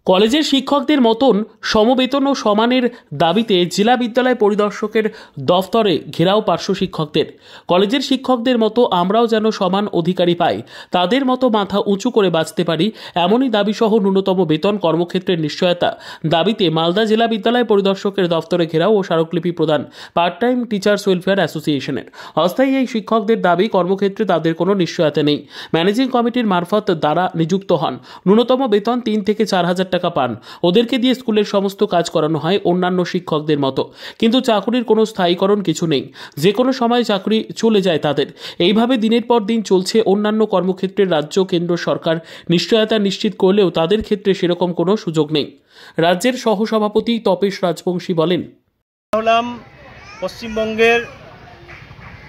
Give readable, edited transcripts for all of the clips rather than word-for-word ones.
কলেজের শিক্ষকদের মতন সমবেতন ও সমানের দাবিতে জেলা বিদ্যালয় পরিদর্শকের দফতরে ঘেরাও পার্শ্ব শিক্ষকদের। কলেজের শিক্ষকদের মতো আমরাও যেন সমান অধিকারী পাই, তাদের মতো মাথা উঁচু করে বাঁচতে পারি, এমনই দাবিসহ ন্যূনতম বেতন, কর্মক্ষেত্রের নিশ্চয়তা দাবিতে মালদা জেলা বিদ্যালয় পরিদর্শকের দফতরে ঘেরাও ও স্মারকলিপি প্রদান পার্ট টাইম টিচার্স ওয়েলফেয়ার অ্যাসোসিয়েশনের। অস্থায়ী এই শিক্ষকদের দাবি, কর্মক্ষেত্রে তাদের কোনো নিশ্চয়তা নেই। ম্যানেজিং কমিটির মারফত দ্বারা নিযুক্ত হন, ন্যূনতম বেতন 3 থেকে 4 হাজার টাকা পান। ওদেরকে দিয়ে স্কুলের সমস্ত কাজ করানো হয় অন্যান্য শিক্ষকদের মতো, কিন্তু চাকরির কোনো স্থায়ীকরণ কিছু নেই, যে কোনো সময় চাকরি চলে যায় তাদের। এইভাবে দিনের পর দিন চলছে। অন্যান্য কর্মক্ষেত্রে রাজ্য কেন্দ্র সরকার নিশ্চয়তা নিশ্চিত করলেও তাদের ক্ষেত্রে সেরকম কোনো সুযোগ নেই। রাজ্যের সহসভাপতি তপেশ রাজবংশী বলেন, হলাম পশ্চিমবঙ্গের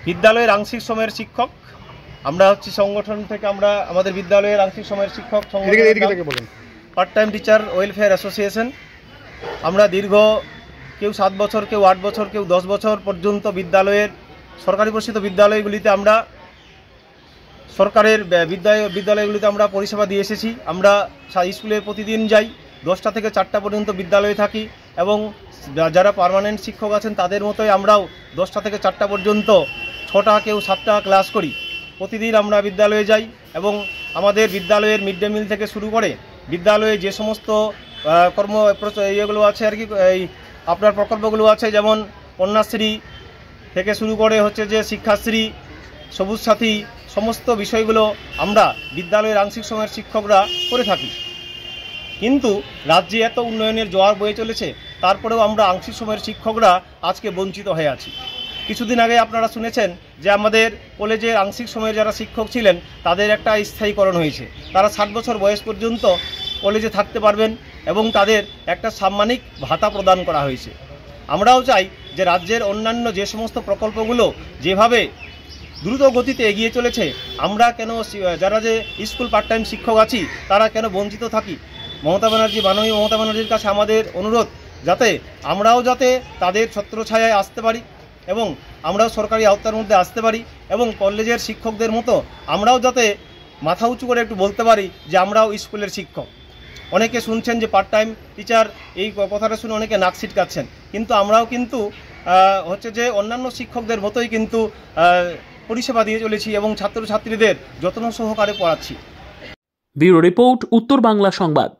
বিদ্যালয়ের আংশিক সময়ের শিক্ষক। আমরা হচ্ছি সংগঠন থেকে, আমরা আমাদের বিদ্যালয়ের আংশিক সময়ের শিক্ষক part time teacher welfare association. আমরা দীর্ঘ কেউ 7 বছর, কেউ 8 বছর, কেউ 10 বছর পর্যন্ত বিদ্যালয়ের সরকারি প্রশিত বিদ্যালয়গুলিতে আমরা সরকারের বিদ্যালয়গুলিতে আমরা পরিষেবা দিয়ে এসেছি। আমরা স্কুলে প্রতিদিন যাই, 10টা থেকে 4টা পর্যন্ত বিদ্যালয়ে থাকি এবং যারা পার্মানেন্ট শিক্ষক আছেন তাদের মতোই আমরাও 10টা থেকে 4টা পর্যন্ত 6টা কেউ 7টা ক্লাস করি। প্রতিদিন আমরা বিদ্যালয়ে যাই এবং আমাদের বিদ্যালয়ের মিড ডে মিল থেকে শুরু করে বিদ্যালয়ে যে সমস্ত ইয়েগুলো আছে আর কি, এই আপনার প্রকল্পগুলো আছে, যেমন কন্যাশ্রী থেকে শুরু করে হচ্ছে যে শিক্ষাশ্রী, সবুজ সাথী, সমস্ত বিষয়গুলো আমরা বিদ্যালয়ের আংশিক সময়ের শিক্ষকরা করে থাকি। কিন্তু রাজ্যে এত উন্নয়নের জোয়ার বয়ে চলেছে, তারপরেও আমরা আংশিক সময়ের শিক্ষকরা আজকে বঞ্চিত হয়ে আছি। কিছুদিন আগে আপনারা শুনেছেন যে আমাদের কলেজের আংশিক সময়ের যারা শিক্ষক ছিলেন তাদের একটা স্থায়ীকরণ হয়েছে। তারা 60 বছর বয়স পর্যন্ত কলেজে থাকতে পারবেন এবং তাদের একটা সাম্মানিক ভাতা প্রদান করা হয়েছে। আমরাও চাই যে রাজ্যের অন্যান্য যে সমস্ত প্রকল্পগুলো যেভাবে দ্রুত গতিতে এগিয়ে চলেছে, আমরা কেন যারা যে স্কুল পার্ট টাইম শিক্ষক আছি তারা কেন বঞ্চিত থাকি। মাননীয় মমতা ব্যানার্জির কাছে আমাদের অনুরোধ, আমরাও যাতে তাদের ছত্রছায়ায় আসতে পারি এবং আমরাও সরকারি আওতার মধ্যে আসতে পারি এবং কলেজের শিক্ষকদের মতো আমরাও যাতে মাথা উঁচু করে একটু বলতে পারি যে আমরাও স্কুলের শিক্ষক। অনেকে শুনছেন যে পার্ট টাইম টিচার, এই কথাটা শুনে অনেকে নাক ছিটকাচ্ছেন, কিন্তু আমরাও কিন্তু হচ্ছে যে অন্যান্য শিক্ষকদের মতোই কিন্তু পরিষেবা দিয়ে চলেছি এবং ছাত্রছাত্রীদের যত্ন সহকারে পড়াচ্ছি। ব্যুরো রিপোর্ট, উত্তর বাংলা সংবাদ।